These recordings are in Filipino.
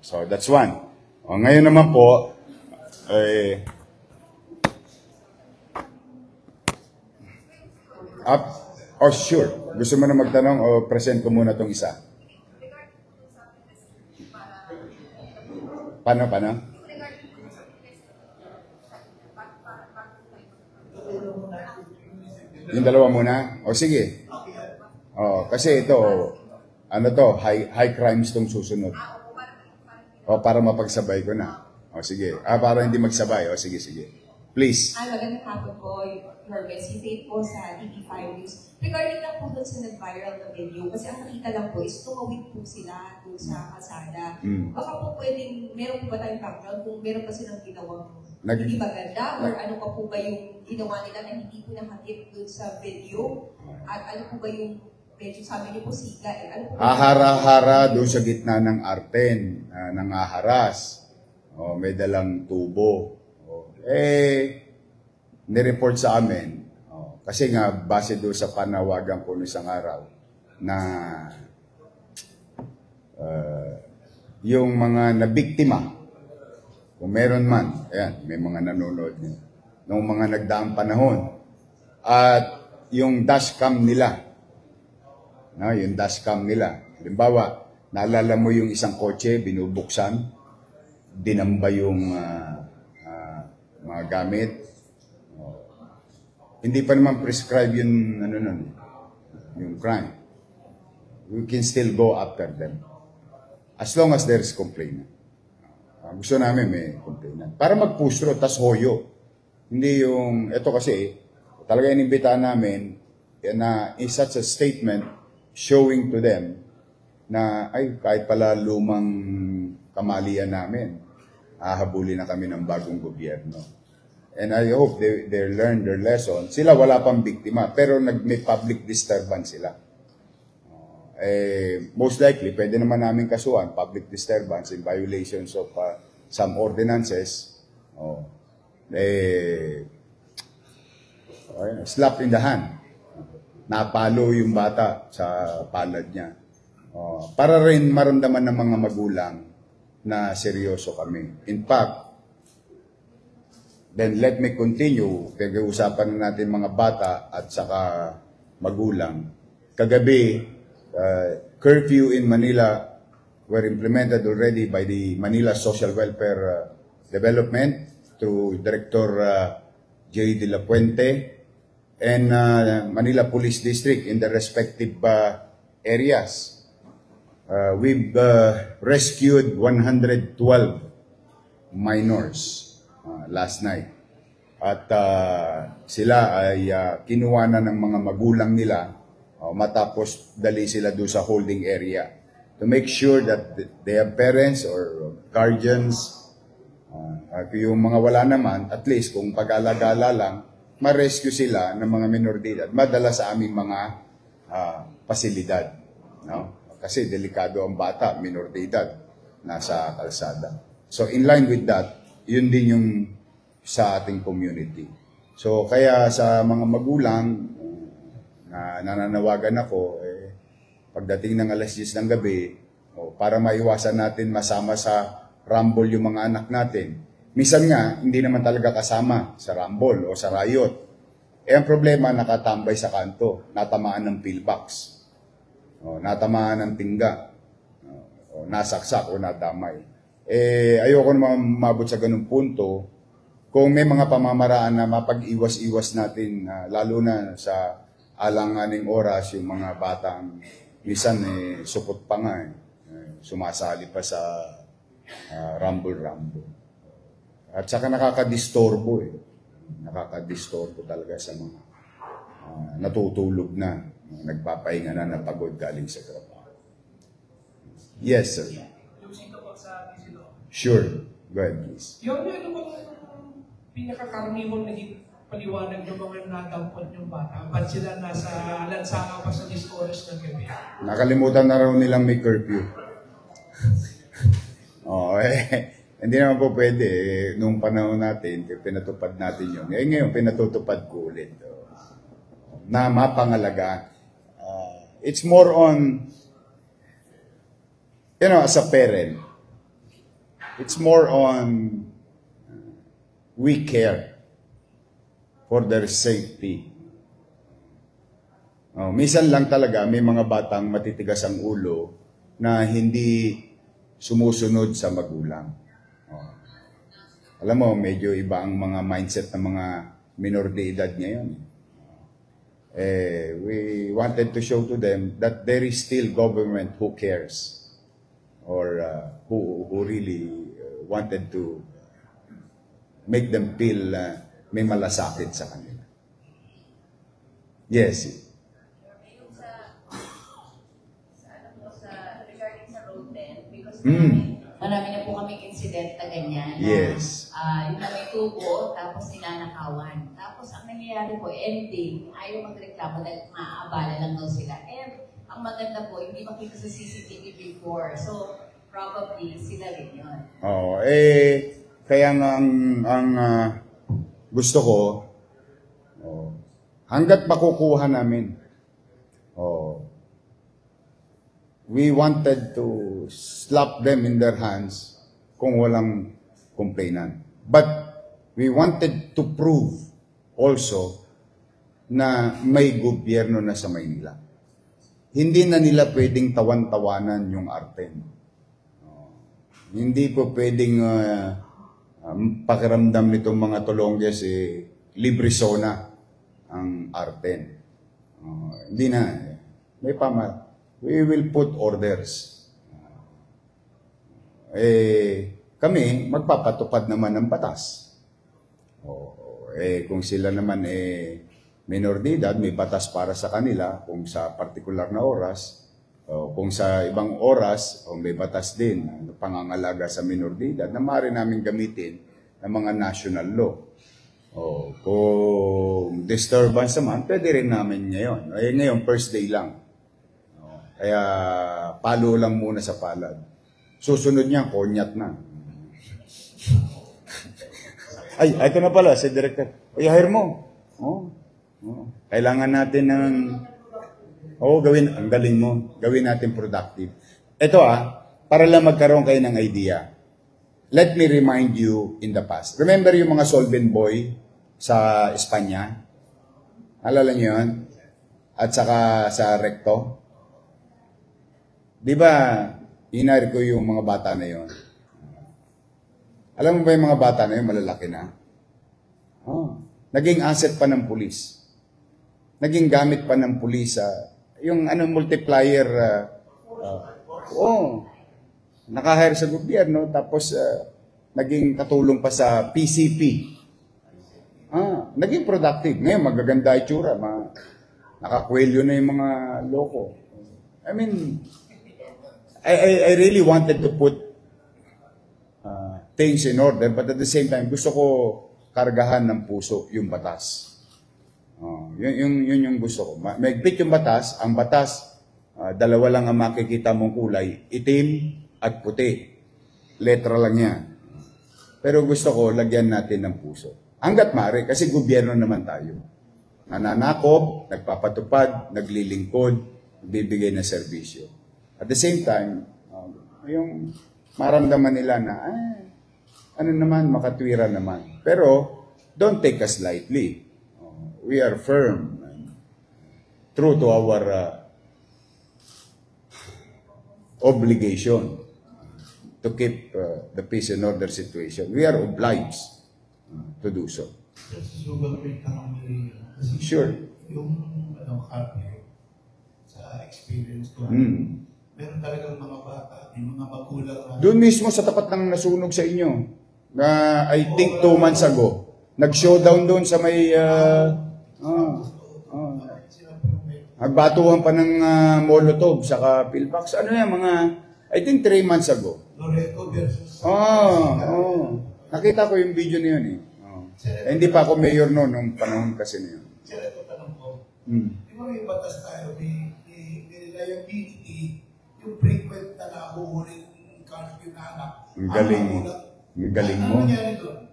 So, that's one. O, ngayon naman po, sure. Gusto mo na magtanong o present ko muna itong isa? Paano? Yung dalawa muna? O sige. O, kasi ito, ano to, high crimes tong susunod. O, para mapagsabay ko na. O, sige. Para hindi magsabay. O, sige. Please. Magandang hapon po, Mervin. Si Faith po sa TV5 News. Regarding lang po doon sa nag-viral na video, kasi ang nakita lang po is tumawid po sila doon sa kalsada. Baka po pwedeng, meron po ba tayong background kung meron pa silang ginawang hindi maganda or ano pa po ba yung ginawa nila na hindi po nakatip doon sa video? At ano po ba yung medyo sabi niyo po siga? Ano po ahara-hara doon sa gitna ng Arten, nangaharas. O, may dalang tubo. Nireport sa amin, kasi nga, base doon sa panawagan ko ng isang araw, na yung mga nabiktima, kung meron man, ayan, may mga nanonood niyo, noong mga nagdaang panahon, at yung dashcam nila, halimbawa, naalala mo yung isang kotse, binubuksan, dinamba yung mga gamit. Hindi pa naman prescribe yung yung crime. We can still go after them. As long as there is complainant. Gusto namin may complainant. Para mag-push through, tas hoyo. Hindi yung, ito kasi, talaga inimbitahan namin na in such a statement showing to them na, ay, kahit pala lumang kamalian namin, hahabulin na kami ng bagong gobyerno. And I hope they learn their lesson. Sila wala pang biktima, pero may public disturbance sila. Most likely, pwede naman namin kasuhan, public disturbance in violations of some ordinances. Slap in the hand. Napalo yung bata sa palad niya. Para rin maramdaman ng mga magulang na seryoso kami. In fact, then let me continue. Pag-uusapan na natin mga bata at saka magulang. Kagabi, curfew in Manila were implemented already by the Manila Social Welfare Development through Director J. De La Puente and Manila Police District in the respective areas. We've rescued 112 minors last night. At sila ay kinuha na ng mga magulang nila matapos dali sila doon sa holding area to make sure that they have parents or guardians. At yung mga wala naman, at least kung pag-alagala lang, ma-rescue sila ng mga minor de edad, madala sa aming mga pasilidad. No? Kasi delikado ang bata, minor de edad, nasa kalsada. So in line with that, yun din yung sa ating community. So kaya sa mga magulang na nananawagan ako, pagdating ng alas 10 ng gabi, para maiwasan natin masama sa rumble yung mga anak natin. Minsan nga, hindi naman talaga kasama sa rumble o sa riot. Ang problema, nakatambay sa kanto, natamaan ng pillbox, natamaan ng tingga, nasaksak o nadamay. Ayoko naman mabot sa ganung punto. Kung may mga pamamaraan na mapag-iwas-iwas natin, lalo na sa alanganing oras, yung mga batang minsan supot pa nga, sumasali pa sa rumble-rumble. At saka nakakadistorbo nakakadistorbo talaga sa mga natutulog na, nagpapahinga na, napagod galing sa trabaho. Yes, sir. Sure. Go ahead, please. Yung ano bang pinakakaraniwang naging paliwanag ng mga nadampot yung bata? Ba't sila nasa lansangan pa sa discourse ng gabi? Nakalimutan na raw nilang may curfew. Hindi naman po pwede. Nung panahon natin, pinatupad natin yun. Ngayon, pinatutupad ko ulit. Na mapangalagaan. It's more on, as a parent, It's more on we care for their safety. Minsan lang talaga may mga batang matitigas ang ulo na hindi sumusunod sa magulang. Alam mo, medyo iba ang mga mindset ng mga minor de edad ngayon. We wanted to show to them that there is still government who cares or who really wanted to make them feel may malasakit sa kanila. Yes. Yung regarding sa road then, because marami na po kaming incident na ganyan. Yes. Yung na may tubo, tapos ninanakawan. Tapos ang nangyayari po, ending, ayaw magreklamo dahil maaabala lang daw sila. And ang maganda po, hindi makita sa CCTV before. So, probably sila rin yun. Kaya nga ang gusto ko, hanggat makukuha namin, we wanted to slap them in their hands kung walang complainant. But we wanted to prove also na may gobyerno na sa Maynila. Hindi na nila pwedeng tawan-tawanan yung Arten. Hindi po pwedeng pakiramdam nitong mga Tolonges libre zona ang Arten. Hindi na. May we will put orders. Kami, magpapatupad naman ng batas. Kung sila naman minor de edad, may batas para sa kanila kung sa partikular na oras, kung sa ibang oras, may batas din pangangalaga sa minor de edad na maaari namin gamitin ng mga national law. Kung disturbance naman, pwede rin namin ngayon. Ngayon, first day lang. Kaya palo lang muna sa palad. Susunod niya, konyat na. Ay, ito na pala, si Director. Hire mo. Kailangan natin ng... gawin, ang galing mo. Gawin natin productive. Ito para lang magkaroon kayo ng idea. Let me remind you in the past. Remember yung mga solvent boy sa Espanya? Alala niyo yun? At saka sa Recto? Di ba, hinari ko yung mga bata na yun? Alam mo ba yung mga bata na yun, malalaki na? Naging asset pa ng pulis. Naging gamit pa ng pulis. Yung multiplier, nakahire sa gobyerno, tapos naging katulong pa sa PCP. Naging productive. Ngayon, magaganda itsura. Nakakwelyo na yung mga loko. I mean, I really wanted to put things in order, but at the same time, gusto ko kargahan ng puso yung batas. Yun yung gusto ko. Maigpit yung batas. Ang batas, dalawa lang ang makikita mong kulay, itim at puti. Letra lang yan. Pero gusto ko, lagyan natin ng puso. Hanggat maaari, kasi gobyerno naman tayo. Nananakop, nagpapatupad, naglilingkod, bibigay ng serbisyo. At the same time, yung maramdaman nila na, makatwira naman. Pero, don't take us lightly. We are firm, true to our obligation to keep the peace and order situation. We are obliged to do so. Sure. Yung sa experience ko, meron talagang mga bata, yung mga magulang. Doon mismo sa tapat ng nasunog sa inyo, na I think 2 months ago, nag-showdown doon sa may, nagbatuhan pa ng Molotov, saka Pilpax. Ano yan, mga, I think 3 months ago. Loreto versus... Nakita ko yung video na yun hindi pa ako mayor noon, nung panahon kasi na yun. Sir, ito tanong ko. Di ba may batas tayo, may liability, yung frequent na nahuhuling curfew na anak. Ang galing mo. Ano nangyari doon?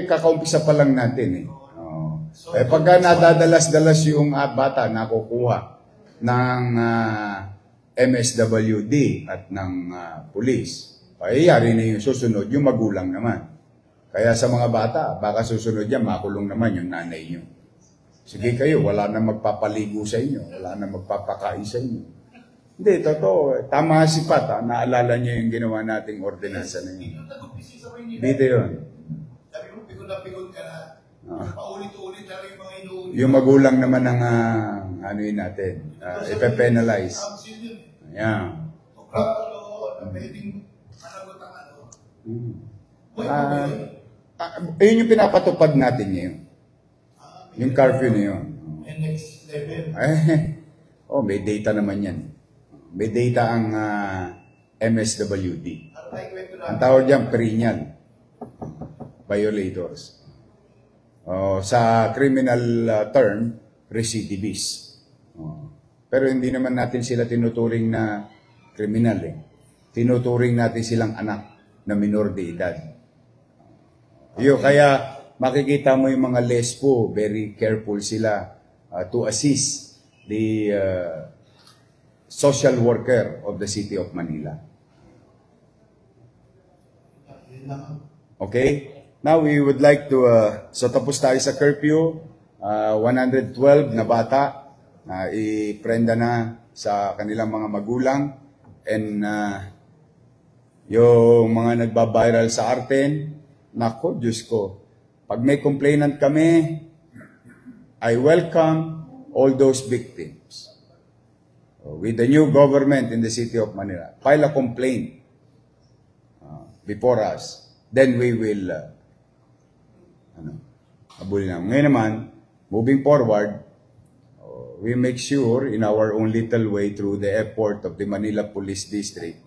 Kakaumpisa pa lang natin pagka nadadalas-dalas yung bata, nakukuha ng MSWD at ng police. Payayari na yung susunod, yung magulang naman. Kaya sa mga bata, baka susunod yan, makulong naman yung nanay nyo. Sige kayo, wala na magpapaligo sa inyo, wala na magpapakain sa inyo. Hindi, totoo. Tama si Pat, ha? Naalala niyo yung ginawa nating ordinansa na yun. Dito yun. Sabi mo, pigon ka na. Paulit-ulit na rin yung mga inuulit. Yung magulang naman ang ano yun natin, ipe-penalize. Yan. Pwedeng managot ang ano. Yun yung pinapatupad natin ngayon. Yung curfew na yun. Next level. May data naman yan. May data ang MSWD. Ang tawag dyan, perennial violators. Sa criminal term, recidivist. Pero hindi naman natin sila tinuturing na kriminal eh. Tinuturing natin silang anak na minor de edad. Kaya makikita mo yung mga lespo, very careful sila to assist the social worker of the City of Manila. Okay? Now, we would like to, so tapos tayo sa curfew, 112 na bata, iprenda na sa kanilang mga magulang, and yung mga nagbabiral sa Arten, nako, Diyos ko, pag may complainant kami, I welcome all those victims. With the new government in the City of Manila, file a complaint before us, then we will abulin na. Ngayon naman, moving forward, we make sure in our own little way through the effort of the Manila Police District,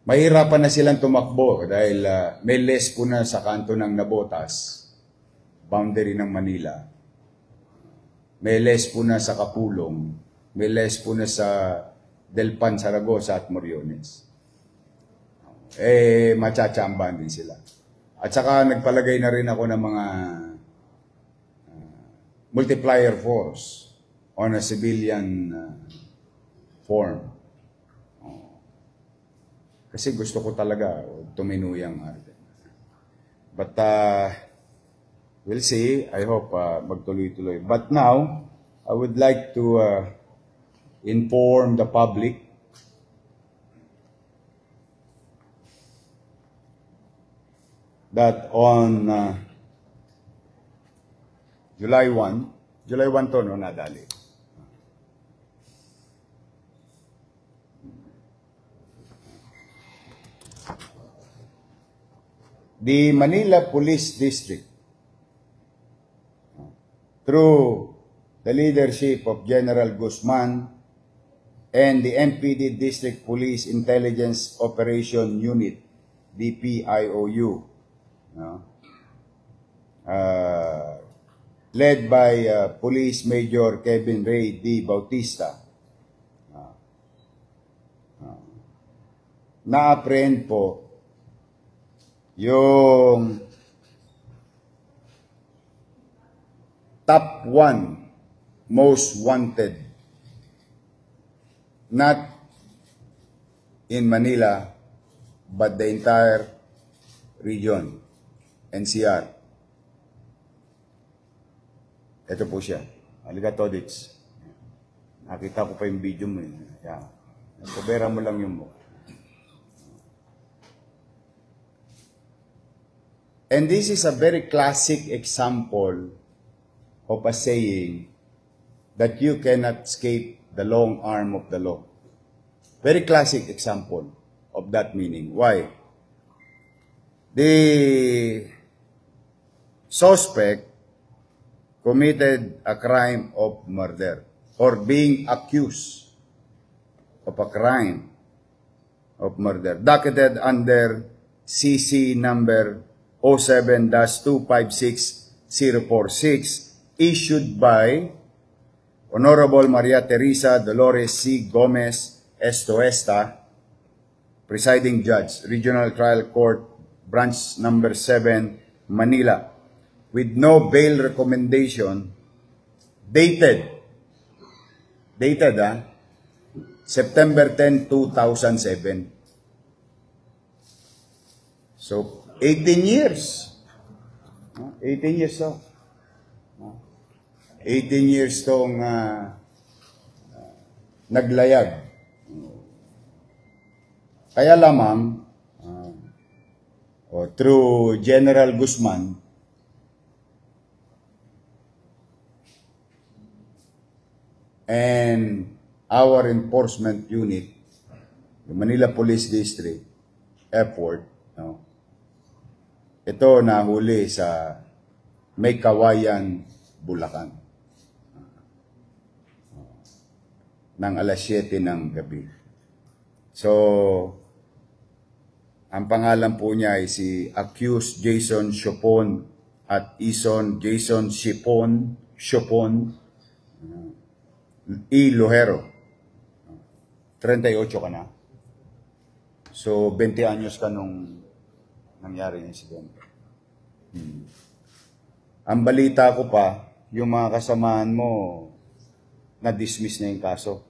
mahirapan na silang tumakbo dahil may less po na sa kanto ng Nabotas, boundary ng Manila. May less po na sa Kapulong, may less po na sa Delpan, Saragosa at Moriones. Machachamban din sila. At saka nagpalagay na rin ako ng mga multiplier force on a civilian form. Kasi gusto ko talaga tuminuyang Arten. But we'll see. I hope magtuloy-tuloy. But now, I would like to inform the public that on July 1 to, no, nadali. The Manila Police District, through the leadership of General Guzman and the MPD District Police Intelligence Operation Unit, DPIOU, led by Police Major Kevin Ray D. Bautista, na-apprehend po yung top 1 most wanted, not in Manila, but the entire region, NCR. Ito po siya. Halika, Todits. Nakita ko pa yung video mo. Yan. Kubera mo lang yung mo. And this is a very classic example of a saying that you cannot escape the long arm of the law. Very classic example of that meaning. Why? The suspect committed a crime of murder or being accused of a crime of murder, docketed under CC number 07-256046, issued by Honorable Maria Teresa Dolores C. Gomez Estoesta, Presiding Judge, Regional Trial Court, Branch Number 7, Manila, with no bail recommendation, dated September 10, 2007. So, 18 years. 18 years to. 18 years tong naglayag. Kaya lamang, through General Guzman, and our enforcement unit, the Manila Police District, Airport, no, ito nahuli sa May Kawayan, Bulacan. Ng alas 7 ng gabi. So, ang pangalan po niya ay si accused Jason Shopon at Ison Jason Shopon E. Lojero. 38 ka na. So, 20 anyos ka nung nangyari yung insidente. Ang balita ko pa, yung mga kasamaan mo, na-dismiss na yung kaso.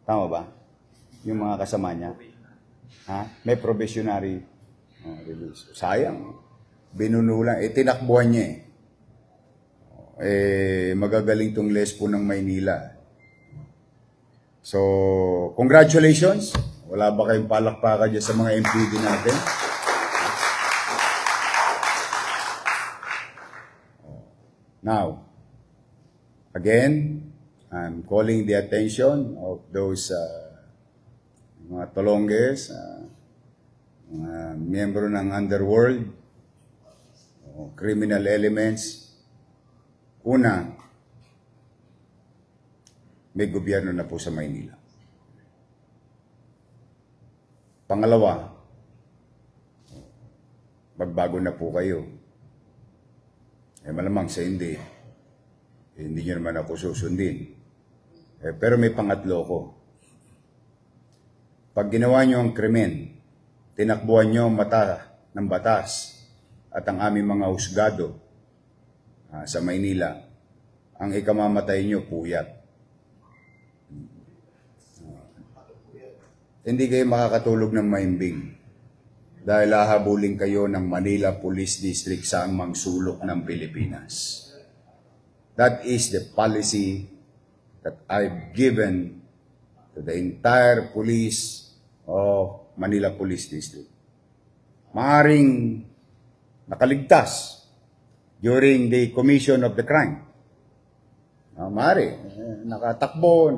Tama ba? Yung mga kasama niya. Ha? May probationary release. Sayang. Binunulan. Tinakbuhan niya magagaling tong lespo ng Maynila. So, congratulations. Wala ba kayong palakpakan dyan sa mga MPD natin? Now, again, I'm calling the attention of those mga tolonges, mga miyembro ng underworld, criminal elements. Una, may gobyerno na po sa Maynila. Pangalawa, magbago na po kayo. Malamang sa hindi nyo naman ako susundin. Pero may pangatlo ko. Pag ginawa nyo ang krimen, tinakbuhan nyo ang mata ng batas at ang aming mga husgado sa Maynila, ang ikamamatay nyo, puyat. Hindi kayo makakatulog ng maimbing dahil hahabulin kayo ng Manila Police District sa ang sulok ng Pilipinas. That is the policy that I've given to the entire police of Manila Police District. Maaring nakaligtas during the commission of the crime. Maaari, nakatakbo.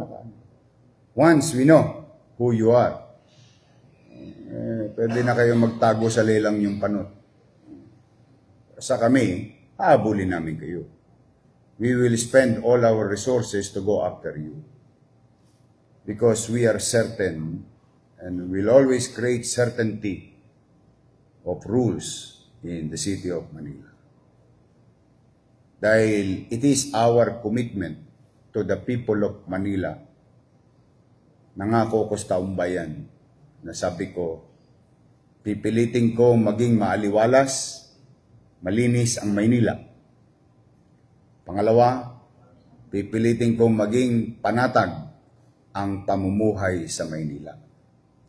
Once we know who you are, pwede na kayo magtago sa lelang yung panot. Sa kami, hahabulin namin kayo. We will spend all our resources to go after you. Because we are certain and will always create certainty of rules in the city of Manila. Dahil it is our commitment to the people of Manila. Nangako ko sa taong bayan na sabi ko, pipilitin ko maging maaliwalas, malinis ang Maynila. Pangalawa, pipilitin ko maging panatag ang pamumuhay sa Maynila.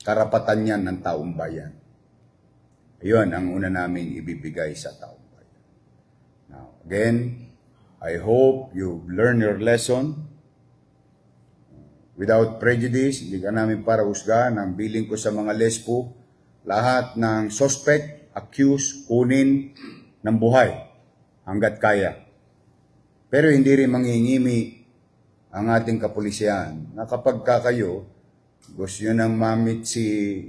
Karapatan yan ng taong bayan. Iyon ang una namin ibibigay sa taong bayan. Now, again, I hope you've learned your lesson. Without prejudice, hindi ka namin para husgahan. Ang biling ko sa mga lespo, lahat ng suspect, accused, kunin ng buhay hanggat kaya. Pero hindi rin mangingimi ang ating kapulisyan na kapag kayo gusto nyo nang mamit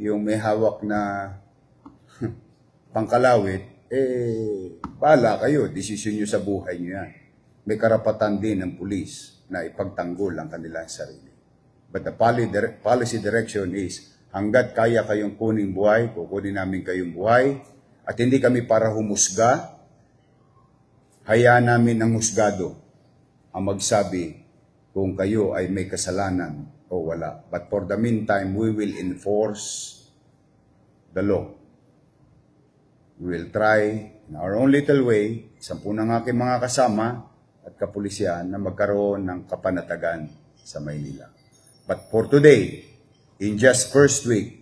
yung may hawak na pangkalawit, bahala kayo, desisyon nyo sa buhay nyo yan. May karapatan din ng pulis na ipagtanggol ang kanilang sarili. But the policy direction is, hanggat kaya kayong kunin buhay, kukunin namin kayong buhay, at hindi kami para humusga, hayaan namin ang husgado ang magsabi kung kayo ay may kasalanan o wala. But for the meantime, we will enforce the law. We will try in our own little way, 10 ng aking mga kasama at kapulisyan na magkaroon ng kapanatagan sa Maynila. But for today, in just first week,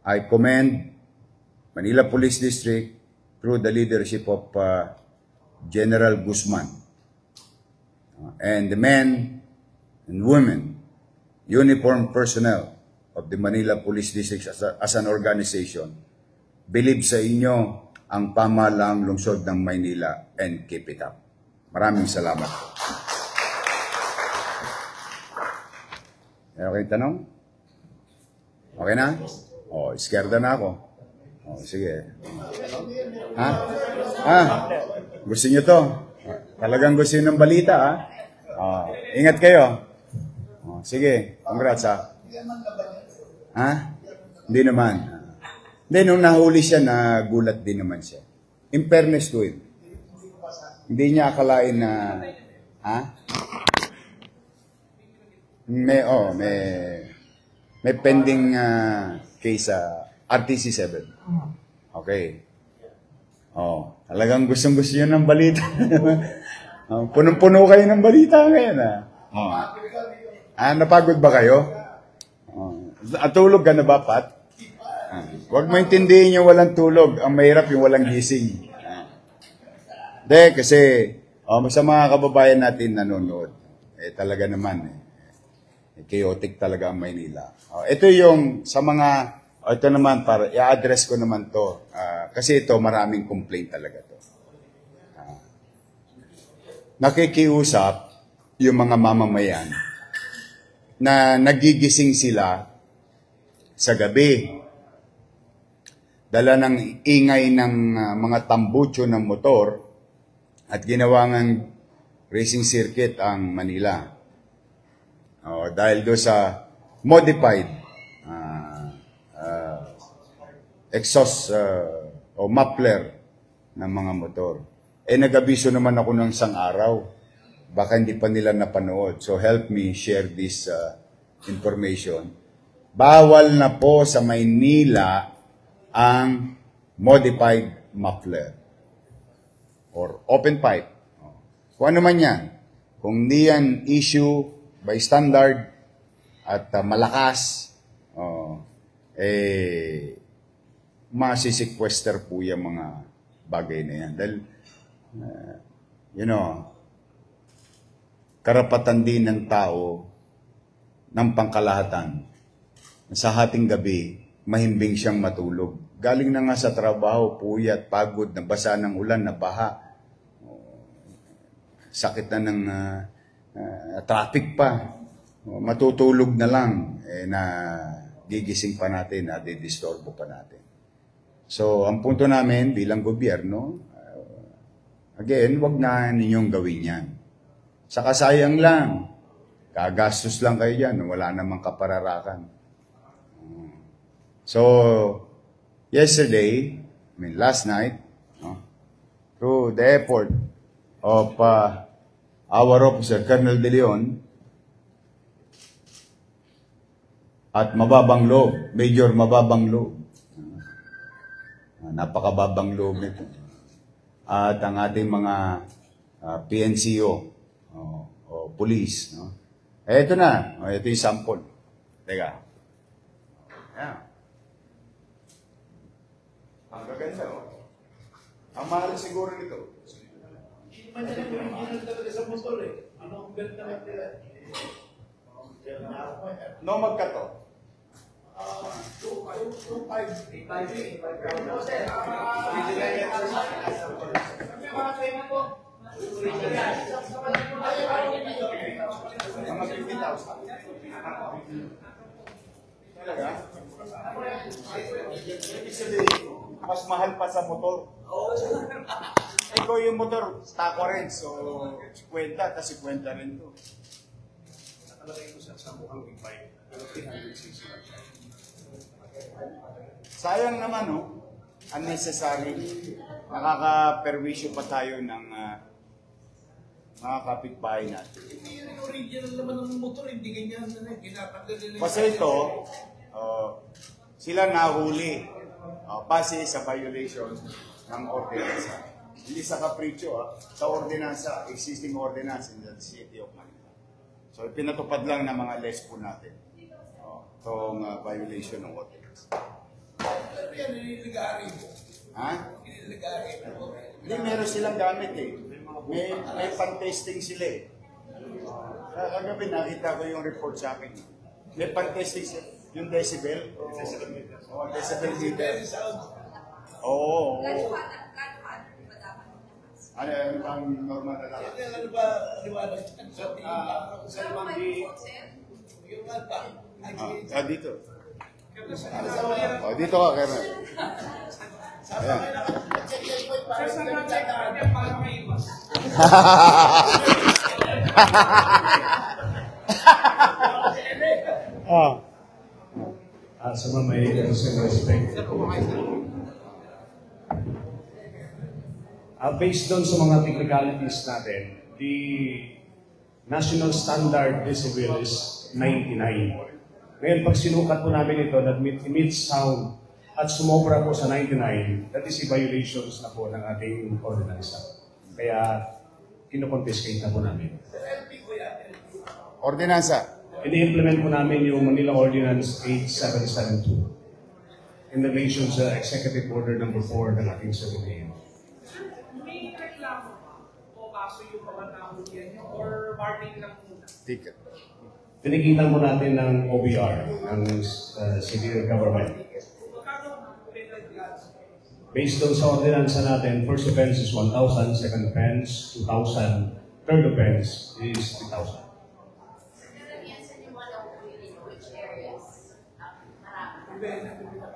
I commend Manila Police District through the leadership of General Guzman and the men and women, uniformed personnel of the Manila Police District as an organization, believe sa inyo ang pamahalaang lungsod ng Maynila and keep it up. Maraming salamat. Okay, tanong? Okay na? Scared na ako. Sige. Ha? Gusto nyo to? Talagang gusto nyo ng balita, ha? Ingat kayo. Sige, congrats, ha? Ha? Hindi naman. Hindi, nung nahuli siya, nagulat din naman siya. In fairness to him. Hindi niya akalain na, ha? May pending case sa RTC 7. Okay. Talagang gustong-gusto nyo ng balita. Punong-puno kayo ng balita ngayon, ha? Napagod ba kayo? Tulog ka na ba, Pat? Huwag mo intindihin yung walang tulog. Ang mahirap yung walang gising. Hindi, kasi sa mga kababayan natin nanonood, talaga naman, chaotic talaga ang Maynila. Ito yung sa mga, ito naman, para i-address ko naman to. Kasi ito, maraming complaint talaga to. Nakikiusap yung mga mamamayan na nagigising sila sa gabi. Dala ng ingay ng mga tambucho ng motor at ginawa ng racing circuit ang Manila. Dahil doon sa modified exhaust o muffler ng mga motor. Nag-abiso naman ako ng isang araw. Baka hindi pa nila napanood. So help me share this information. Bawal na po sa Maynila ang modified muffler or open pipe. Kung ano man yan. Kung di yan issue by standard at malakas, masisequester po yung mga bagay na yan. Dahil, karapatan din ng tao ng pangkalahatan. Sa hating gabi, mahimbing siyang matulog. Galing na nga sa trabaho, puyat, pagod, nabasa ng ulan, nabaha. Sakit na ng traffic pa. Matutulog na lang, na gigising pa natin, na didisturbo pa natin. So, ang punto namin bilang gobyerno, again, wag na ninyong gawin yan. Saka sayang lang. Kagastos lang kayo dyan. Wala namang kapararakan. So, yesterday, last night, through the effort of our officer, Colonel De Leon, at mababang loob, Major mababang loob. Napakababang loob nito. At ang ating mga PNCO o police. Ito na. Ito yung sample. Teka. Ayan. Ang gaganda. Ang mahal siguro nito. No magkato. 2,500. Talaga? Mas mahal pa sa motor. Ikaw yung motor, stock rin. So, 50, tas 50 rin to. Nakalagay ko sa mukhang big bike. Pero 360. Sayang naman, unnecessary. Nakaka-perwisyo pa tayo ng mga kapitbahay natin. Hindi yung original naman ng motor, hindi ganyan na ginatanggal nila. Kasi ito, sila nahuli base sa violation ng ordinansa. Hindi sa kapritsyo, sa ordinansa, existing ordinance in the City of Manila. So, pinatupad lang ng mga less po natin. Itong violation ng ordinance. Pero yan, nililigari mo. Ha? Nililigari mo. Hindi, meron silang gamit eh. May pan-testing sila eh. Kagabi nakita ko yung report sa akin. May pan-testing sila. Yung decibel. Decibel meter. Oo. Ano ang normal na lang? Ano ba, liwanag? Sir, mandi, Yung mata. Dito. Dito ka, Kevin. Ayan. sir, sa natin, para maiwas. Sa mga may respect. Based doon sa mga technicalities natin, the national standard decibel is 99. Ngayon, pag sinukat po namin ito, that emits sound at sumobra po sa 99, that is a violations na po ng ating ordinance. Kaya, kinoconfiscate na po namin. Ordinansa. Ini-implement po namin yung Manila Ordinance 8772 in relation sa Executive Order number 4 ng ating Secretary. May reklamo ba o kaso yung mga nahuli niyo or warning lang muna? Ticket. Tinigitan po natin ng OBR, ng city government. Magkano penalty? Based on sa ordinansa natin, first offense is 1,000, second offense 2,000, third offense is 3,000.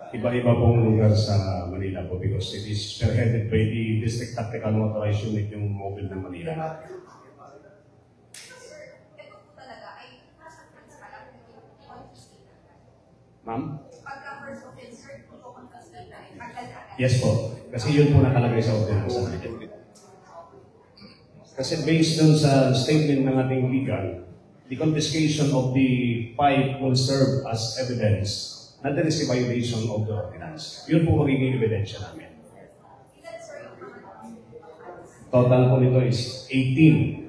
Iba-iba pong lugar sa Manila po because it is spearheaded by the District Tactical Motorized Unit, yung mobile ng Manila. Ma'am? Yes po. Kasi yun po nakalagay sa ordinansa natin. Kasi based dun sa statement ng ating legal, the confiscation of the pipe will serve as evidence na there is a violation of the ordinance. Yun po magiging ebidensya namin. Total po nito is 18.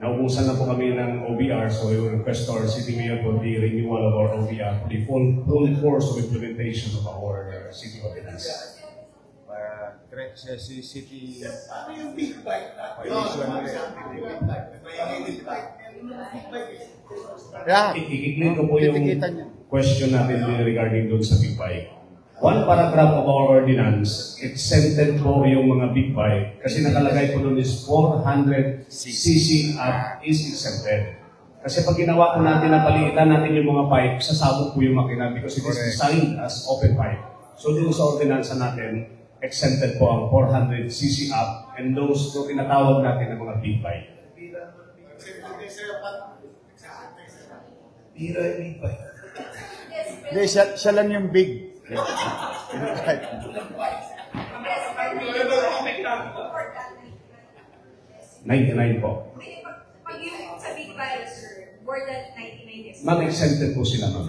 Naubusan na po kami ng OBR, so we will request our City Mayor for the renewal of our OBR for the full course of implementation of our city ordinance. City Ano yung big bike na? Yeah. I-click ko po yung Titikitan niya. question natin regarding doon sa big bike. One paragraph of our ordinance, exempted po yung mga big bike kasi nakalagay po doon is 400 cc up is exempted. Kasi pag ginawa po natin na palitan natin yung mga pipe, sasabog po yung makina because it is designed as open pipe. So doon sa ordinansa natin, exempted po ang 400 cc up and those na tinatawag natin ng mga big bike. Bira yung big bike. Hindi, siya lang yung big. 99 po. Pag yung sa big bike, sir, more than 99 years. Ma'am, exempted po sila, ma'am.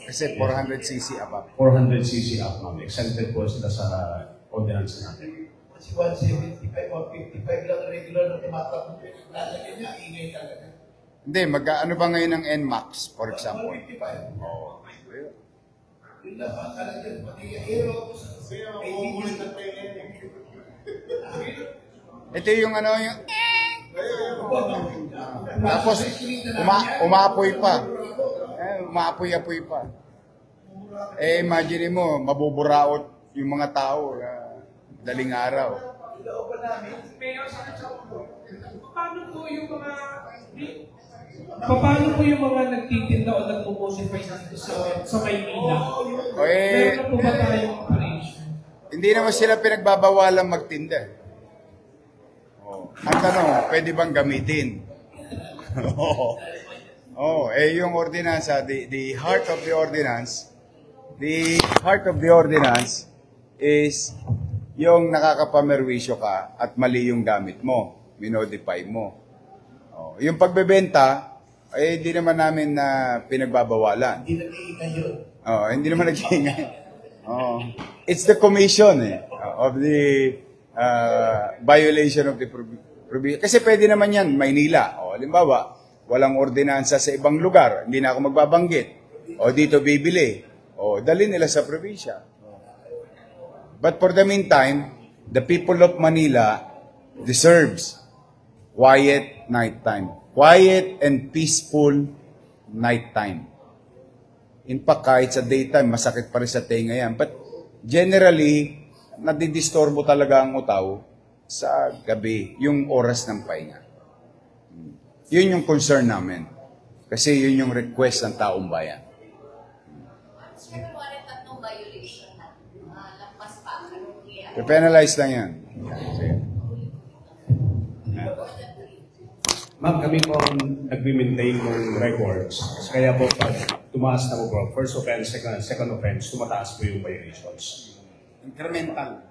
Kasi 400cc above. 400 cc up, ma'am. Exempted po sila sa ordinance natin. Kasi 175 o 55 lang regular na tumatakbo. Lalagyan niya, ingay talaga. Hindi, ano ba ngayon ang NMAX, for example? 155. Oh. Yun lang ang kalagyan. Pati yung hero. Ito yung ano yung... Tapos, umaapoy pa. Umaapoy-apoy pa. Imagine mo, mabuburaot yung mga tao. Daling araw. Mayor, paano po yung mga nagtitinda o nagpo-posify dito sa Maynila? Meron na po ba tayong operation? Hindi naman sila pinagbabawalang magtinda. Ang tanong, pwede bang gamitin? Yung ordinansa, the heart of the ordinance is yung nakakapamerwisyo ka at mali yung gamit mo, minodify mo. Yung pagbebenta, hindi naman namin na pinagbabawalan. Hindi nag-iingay yun. Hindi naman nag-iingay. It's the commission of the violation of the provision. Kasi pwede naman yan, Maynila. Halimbawa, walang ordinansa sa ibang lugar, hindi na ako magbabanggit. O dito bibili. O dali nila sa probinsya. But for the meantime, the people of Manila deserves quiet nighttime. Quiet and peaceful nighttime. In fact, kahit sa daytime, masakit pa rin sa tenga yan. But generally, nadidistorbo talaga ang utaw sa gabi, yung oras ng pahinga. Yun yung concern namin. Kasi yun yung request ng taong bayan. Second one, tatlong violation na. Lampas pa. Penalize lang yan. Ma'am, kami po ang nag-maintain ng records. Kaya po pag tumaas na po po, first offense, second offense, tumataas po yung violations. Incremental.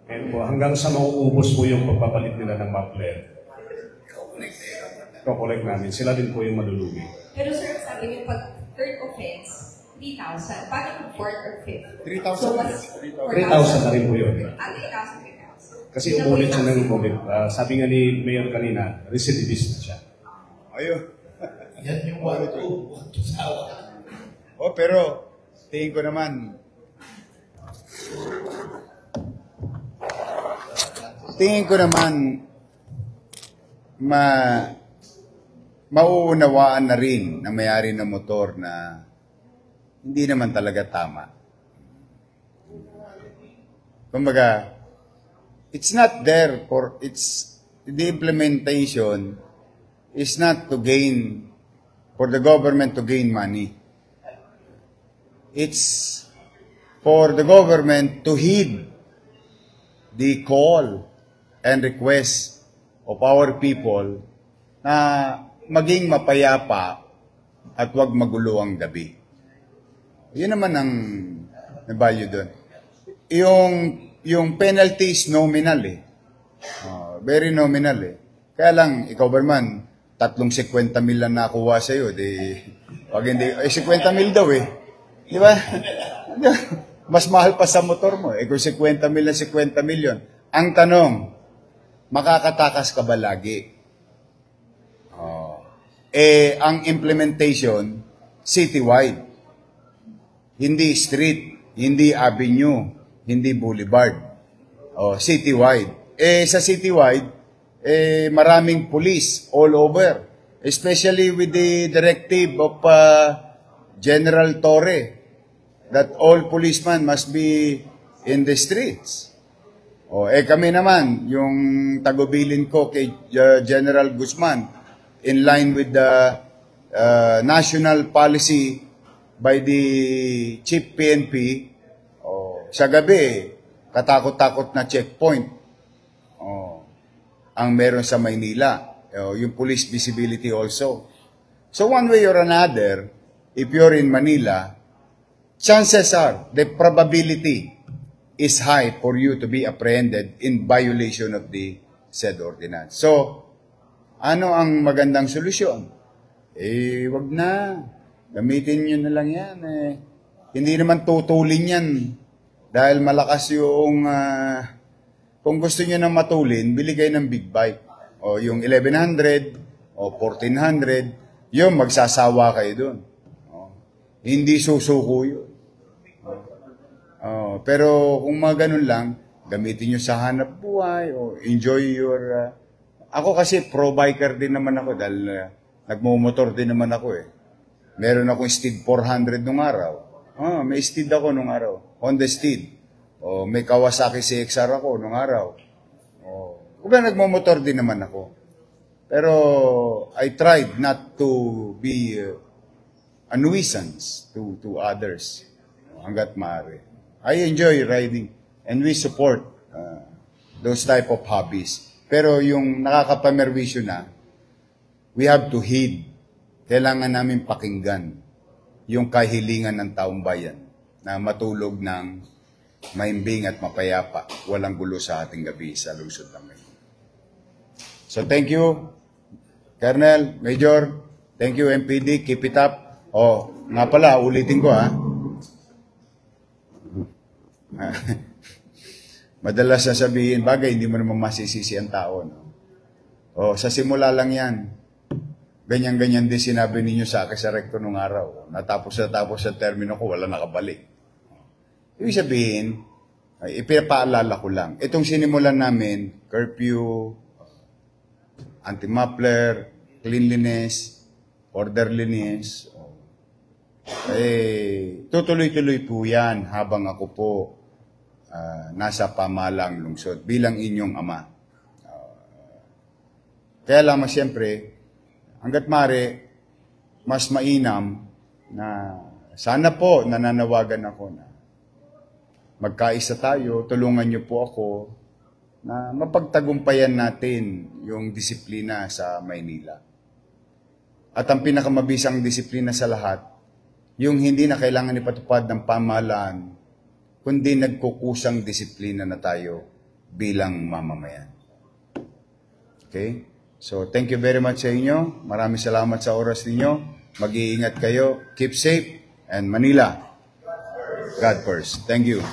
And po, hanggang sa mauubos po yung pagpapalit nila ng muffler. Ko-collect namin. Sila din po yung malulugi. Pero sir, sabi niyo pag third offense, 3,000. Paano kung fourth or fifth? 3,000. So, mas 3,000 na rin po yun. 3,000. Kasi umulit siya ng umulit. Sabi nga ni Mayor kanina, recidivist na siya. Ayun. Yan yung 1-2 sawa. Oh, pero tingin ko naman, mauunawaan na rin na may-ari ng motor na hindi naman talaga tama. Kumbaga, it's not there for, the implementation is not to gain, for the government to gain money. It's for the government to heed the call and request of our people na maging mapayapa at huwag magulo ang gabi. Yun naman ang value doon. Yung penalty is nominal eh. Very nominal eh. Kaya lang, ikaw ba naman, 350 mil lang nakuha sa'yo, wag hindi, 50 mil daw eh. Di ba? Mas mahal pa sa motor mo eh. Kung 50 mil na 50 million. Ang tanong, makakatakas ka ba lagi? Ang implementation, citywide. Hindi street, hindi avenue, hindi boulevard. Citywide. Sa citywide, maraming police all over. Especially with the directive of General Torre that all policemen must be in the streets. Kami naman, yung tagubilin ko kay General Guzman, in line with the national policy by the Chief PNP, sa gabi, katakot-takot na checkpoint ang meron sa Maynila. Yung police visibility also. So one way or another, if you're in Manila, chances are, the probability is high for you to be apprehended in violation of the said ordinance. So, ano ang magandang solusyon? Wag na. Gamitin nyo na lang yan. Hindi naman tutulin yan. Dahil malakas yung, kung gusto nyo na matulin, bili kayo ng big bike. O yung 1,100, o 1,400, yung magsasawa kayo dun. Hindi susuko yun. Pero kung mga ganun lang, gamitin nyo sa hanap buhay, o enjoy your... Ako kasi pro-biker din naman ako dahil nagmumotor din naman ako eh. Meron akong Steed 400 nung araw. May Steed ako nung araw. Honda Steed. May Kawasaki CXR ako nung araw. Kung nagmumotor din naman ako. Pero I tried not to be a nuisance to others hanggat maaari. I enjoy riding and we support those type of hobbies. Pero yung nakakapamerwisyo na, we have to heed. Kailangan namin pakinggan yung kahilingan ng taong bayan na matulog ng maimbing at mapayapa, walang gulo sa ating gabi sa lungsod ng Maynila. So thank you, Colonel, Major, thank you MPD, keep it up. Nga pala, ulitin ko ha. Madalas sasabihin, bagay, hindi mo naman masisisi ang tao. No? Sa simula lang yan. ganyan-ganyan din sinabi ninyo sa akin sa rector nung araw. Natapos sa termino ko, wala nakabalik. Ibig sabihin, ay ipinapaalala ko lang. Itong sinimulan namin, curfew, anti-muffler, cleanliness, orderliness, tutuloy-tuloy po yan habang ako po nasa pamahalang lungsod bilang inyong ama. Kaya lamang siyempre, hanggat mare, mas mainam na sana po nananawagan ako na magkaisa tayo, tulungan niyo po ako na mapagtagumpayan natin yung disiplina sa Maynila. At ang pinakamabisang disiplina sa lahat, yung hindi na kailangan ipatupad ng pamahalaan, kundi nagkukusang disiplina na tayo bilang mamamayan. Okay? So, thank you very much sa inyo. Maraming salamat sa oras ninyo. Mag-iingat kayo. Keep safe. And Manila, God first. Thank you.